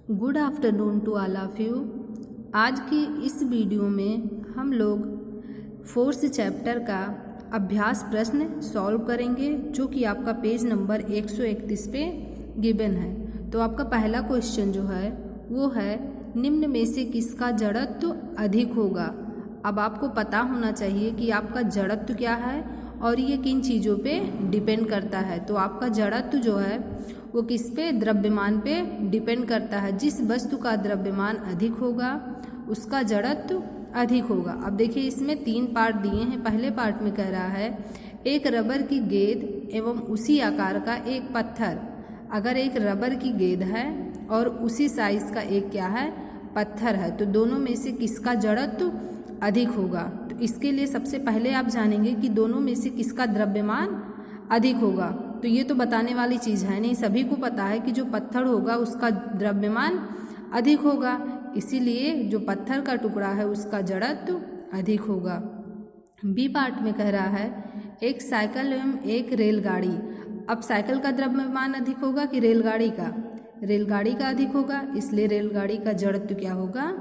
Good afternoon to all of you. आज की इस वीडियो में हम लोग फोर्थ चैप्टर का अभ्यास प्रश्न सॉल्व करेंगे जो कि आपका पेज नंबर 131 पे गिवन है। तो आपका पहला क्वेश्चन जो है वो है निम्न में से किसका जड़त्व अधिक होगा। अब आपको पता होना चाहिए कि आपका जड़त्व क्या है और ये किन चीज़ों पे डिपेंड करता है। तो आपका जड़त्व जो है वो किस पे, द्रव्यमान पे डिपेंड करता है। जिस वस्तु का द्रव्यमान अधिक होगा उसका जड़त्व अधिक होगा। अब देखिए इसमें 3 पार्ट दिए हैं। पहले पार्ट में कह रहा है एक रबर की गेंद एवं उसी आकार का एक पत्थर। अगर एक रबर की गेंद है और उसी साइज का एक क्या है, पत्थर है, तो दोनों में से किसका जड़त्व अधिक होगा। तो इसके लिए सबसे पहले आप जानेंगे कि दोनों में से किसका द्रव्यमान अधिक होगा। तो ये तो बताने वाली चीज़ है नहीं, सभी को पता है कि जो पत्थर होगा उसका द्रव्यमान अधिक होगा, इसीलिए जो पत्थर का टुकड़ा है उसका जड़त्व अधिक होगा। बी पार्ट में कह रहा है एक साइकिल एवं एक रेलगाड़ी। अब साइकिल का द्रव्यमान अधिक होगा कि रेलगाड़ी का? रेलगाड़ी का अधिक होगा, इसलिए रेलगाड़ी का जड़त्व क्या होगा,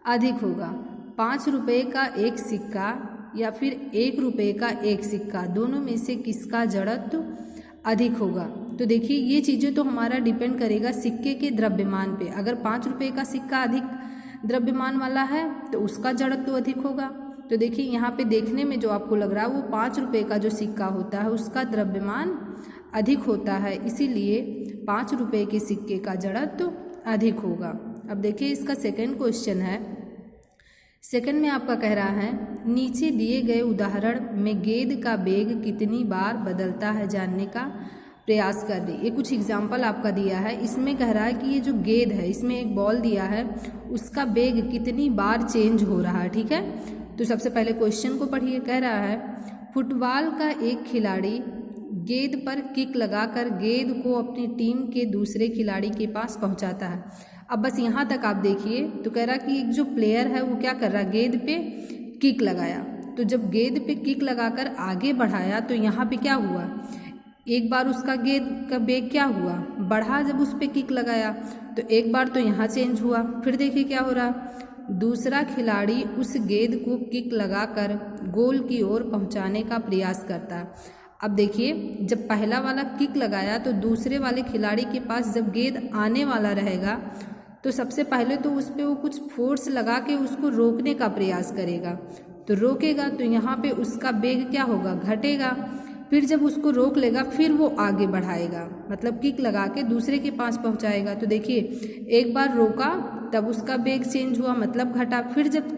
अधिक होगा। 5 रुपये का एक सिक्का या फिर 1 रुपये का एक सिक्का, दोनों में से किसका जड़त्व अधिक होगा। तो देखिए ये चीज़ें तो हमारा डिपेंड करेगा सिक्के के द्रव्यमान पे। अगर 5 रुपये का सिक्का अधिक द्रव्यमान वाला है तो उसका जड़त्व अधिक होगा। तो देखिए यहाँ पे देखने में जो आपको लग रहा है वो 5 रुपये का जो सिक्का होता है उसका द्रव्यमान अधिक होता है, इसीलिए 5 रुपये के सिक्के का जड़त्व अधिक होगा। अब देखिए इसका सेकेंड क्वेश्चन है। सेकंड में आपका कह रहा है नीचे दिए गए उदाहरण में गेंद का वेग कितनी बार बदलता है जानने का प्रयास कर दे। ये कुछ एग्जाम्पल आपका दिया है। इसमें कह रहा है कि ये जो गेंद है इसमें एक बॉल दिया है, उसका वेग कितनी बार चेंज हो रहा है। ठीक है, तो सबसे पहले क्वेश्चन को पढ़िए। कह रहा है फुटबॉल का एक खिलाड़ी गेंद पर किक लगाकर गेंद को अपनी टीम के दूसरे खिलाड़ी के पास पहुंचाता है। अब बस यहाँ तक आप देखिए। तो कह रहा कि एक जो प्लेयर है वो क्या कर रहा है, गेंद पे किक लगाया। तो जब गेंद पे किक लगाकर आगे बढ़ाया तो यहाँ पे क्या हुआ, एक बार उसका गेंद का वेग क्या हुआ, बढ़ा। जब उस पे किक लगाया तो एक बार तो यहाँ चेंज हुआ। फिर देखिए क्या हो रहा, दूसरा खिलाड़ी उस गेंद को किक लगाकर गोल की ओर पहुँचाने का प्रयास करता। अब देखिए जब पहला वाला किक लगाया तो दूसरे वाले खिलाड़ी के पास जब गेंद आने वाला रहेगा तो सबसे पहले तो उस पर वो कुछ फोर्स लगा के उसको रोकने का प्रयास करेगा। तो रोकेगा तो यहाँ पे उसका वेग क्या होगा, घटेगा। फिर जब उसको रोक लेगा फिर वो आगे बढ़ाएगा, मतलब किक लगा के दूसरे के पास पहुँचाएगा। तो देखिए एक बार रोका तब उसका वेग चेंज हुआ, मतलब घटा। फिर जब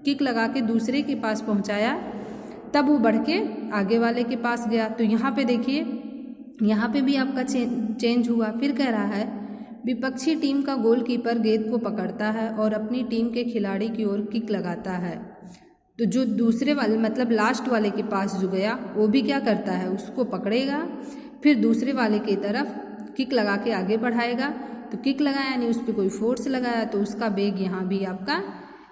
किक लगा के दूसरे के पास पहुँचाया तब वो बढ़ के आगे वाले के पास गया। तो यहाँ पे देखिए यहाँ पे भी आपका चेंज हुआ। फिर कह रहा है विपक्षी टीम का गोलकीपर गेंद को पकड़ता है और अपनी टीम के खिलाड़ी की ओर किक लगाता है। तो जो दूसरे वाले मतलब लास्ट वाले के पास जो गया वो भी क्या करता है, उसको पकड़ेगा, फिर दूसरे वाले की तरफ किक लगा के आगे बढ़ाएगा। तो किक लगाया यानी उस पर कोई फोर्स लगाया तो उसका वेग यहाँ भी आपका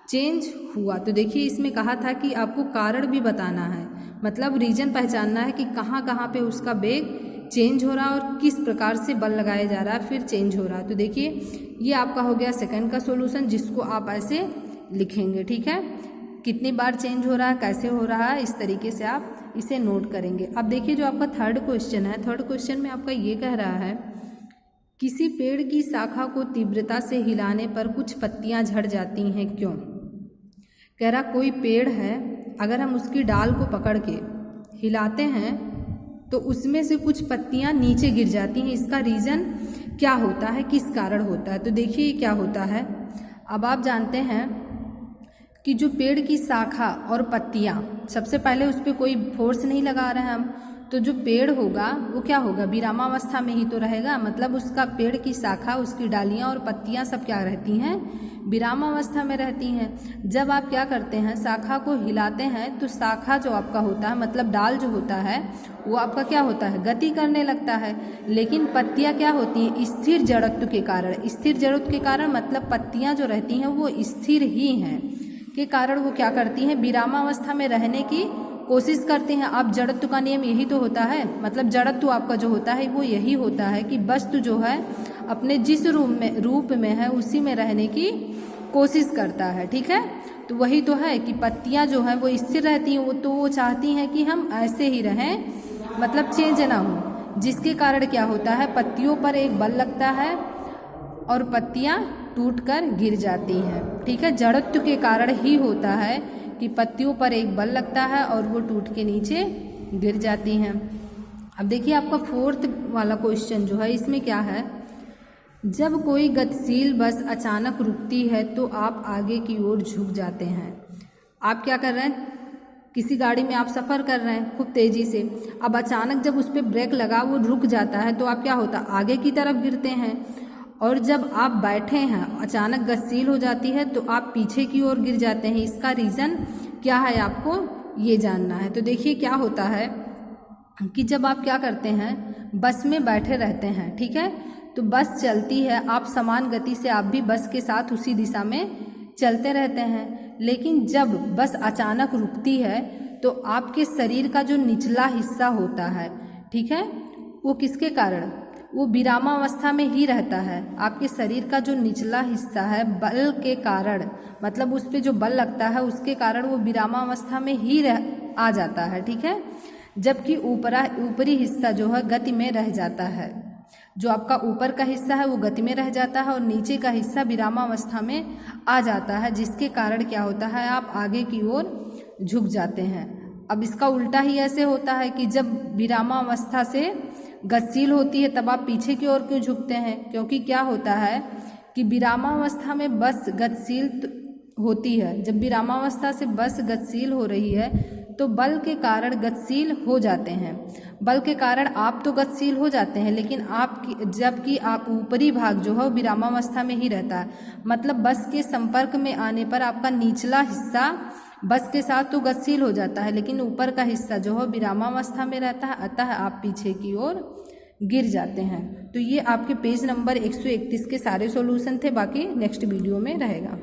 चेंज हुआ। तो देखिए इसमें कहा था कि आपको कारण भी बताना है, मतलब रीजन पहचानना है कि कहाँ कहाँ पे उसका वेग चेंज हो रहा है और किस प्रकार से बल लगाया जा रहा है फिर चेंज हो रहा है। तो देखिए ये आपका हो गया सेकंड का सॉल्यूशन, जिसको आप ऐसे लिखेंगे। ठीक है, कितनी बार चेंज हो रहा है, कैसे हो रहा है, इस तरीके से आप इसे नोट करेंगे। अब देखिए जो आपका थर्ड क्वेश्चन है, थर्ड क्वेश्चन में आपका ये कह रहा है किसी पेड़ की शाखा को तीव्रता से हिलाने पर कुछ पत्तियां झड़ जाती हैं, क्यों। कह रहा कोई पेड़ है, अगर हम उसकी डाल को पकड़ के हिलाते हैं तो उसमें से कुछ पत्तियां नीचे गिर जाती हैं। इसका रीज़न क्या होता है, किस कारण होता है। तो देखिए क्या होता है। अब आप जानते हैं कि जो पेड़ की शाखा और पत्तियां, सबसे पहले उस पर कोई फोर्स नहीं लगा रहे हैं हम, तो जो पेड़ होगा वो क्या होगा, विरामावस्था में ही तो रहेगा। मतलब उसका पेड़ की शाखा, उसकी डालियां और पत्तियां सब क्या रहती हैं, विरामावस्था में रहती हैं। जब आप क्या करते हैं, शाखा को हिलाते हैं तो शाखा जो आपका होता है, मतलब डाल जो होता है वो आपका क्या होता है, गति करने लगता है। लेकिन पत्तियां क्या होती हैं, स्थिर जड़त्व के कारण। स्थिर जड़त्व के कारण मतलब पत्तियां जो रहती हैं वो स्थिर ही हैं के कारण वो क्या करती हैं, विरामावस्था में रहने की कोशिश करते हैं। अब जड़त्व का नियम यही तो होता है, मतलब जड़त्व आपका जो होता है वो यही होता है कि वस्तु जो है अपने जिस रूप में है उसी में रहने की कोशिश करता है, ठीक है। तो वही तो है कि पत्तियां जो हैं वो स्थिर रहती हैं, वो चाहती हैं कि हम ऐसे ही रहें, मतलब चेंज ना हो, जिसके कारण क्या होता है, पत्तियों पर एक बल लगता है और पत्तियां टूटकर गिर जाती हैं, ठीक है। जड़त्व के कारण ही होता है कि पत्तियों पर एक बल लगता है और वो टूट के नीचे गिर जाती हैं। अब देखिए आपका 4th वाला क्वेश्चन जो है, इसमें क्या है, जब कोई गतिशील बस अचानक रुकती है तो आप आगे की ओर झुक जाते हैं। आप क्या कर रहे हैं, किसी गाड़ी में आप सफ़र कर रहे हैं खूब तेज़ी से, अब अचानक जब उस पर ब्रेक लगा वो रुक जाता है तो आप क्या होता है, आगे की तरफ गिरते हैं। और जब आप बैठे हैं अचानक गतिशील हो जाती है तो आप पीछे की ओर गिर जाते हैं। इसका रीज़न क्या है आपको ये जानना है। तो देखिए क्या होता है कि जब आप क्या करते हैं, बस में बैठे रहते हैं, ठीक है, तो बस चलती है, आप समान गति से आप भी बस के साथ उसी दिशा में चलते रहते हैं। लेकिन जब बस अचानक रुकती है तो आपके शरीर का जो निचला हिस्सा होता है, ठीक है, वो किसके कारण, वो विरामावस्था में ही रहता है। आपके शरीर का जो निचला हिस्सा है बल के कारण, मतलब उस पर जो बल लगता है उसके कारण वो विरामावस्था में ही आ जाता है, ठीक है। जबकि ऊपरी हिस्सा जो है गति में रह जाता है। जो आपका ऊपर का हिस्सा है वो गति में रह जाता है और नीचे का हिस्सा विरामावस्था में आ जाता है, जिसके कारण क्या होता है, आप आगे की ओर झुक जाते हैं। अब इसका उल्टा ही ऐसे होता है कि जब विरामावस्था से गतिशील होती है तब आप पीछे की ओर क्यों झुकते हैं, क्योंकि क्या होता है कि विरामावस्था में बस गतिशील होती है। जब विरामावस्था से बस गतिशील हो रही है तो बल के कारण गतिशील हो जाते हैं। बल के कारण आप तो गतिशील हो जाते हैं, लेकिन जबकि आप ऊपरी भाग जो है विरामावस्था में ही रहता है। मतलब बस के संपर्क में आने पर आपका निचला हिस्सा बस के साथ तो गतिशील हो जाता है, लेकिन ऊपर का हिस्सा जो है विरामावस्था में रहता है, अतः आप पीछे की ओर गिर जाते हैं। तो ये आपके पेज नंबर 131 के सारे सॉल्यूशन थे, बाकी नेक्स्ट वीडियो में रहेगा।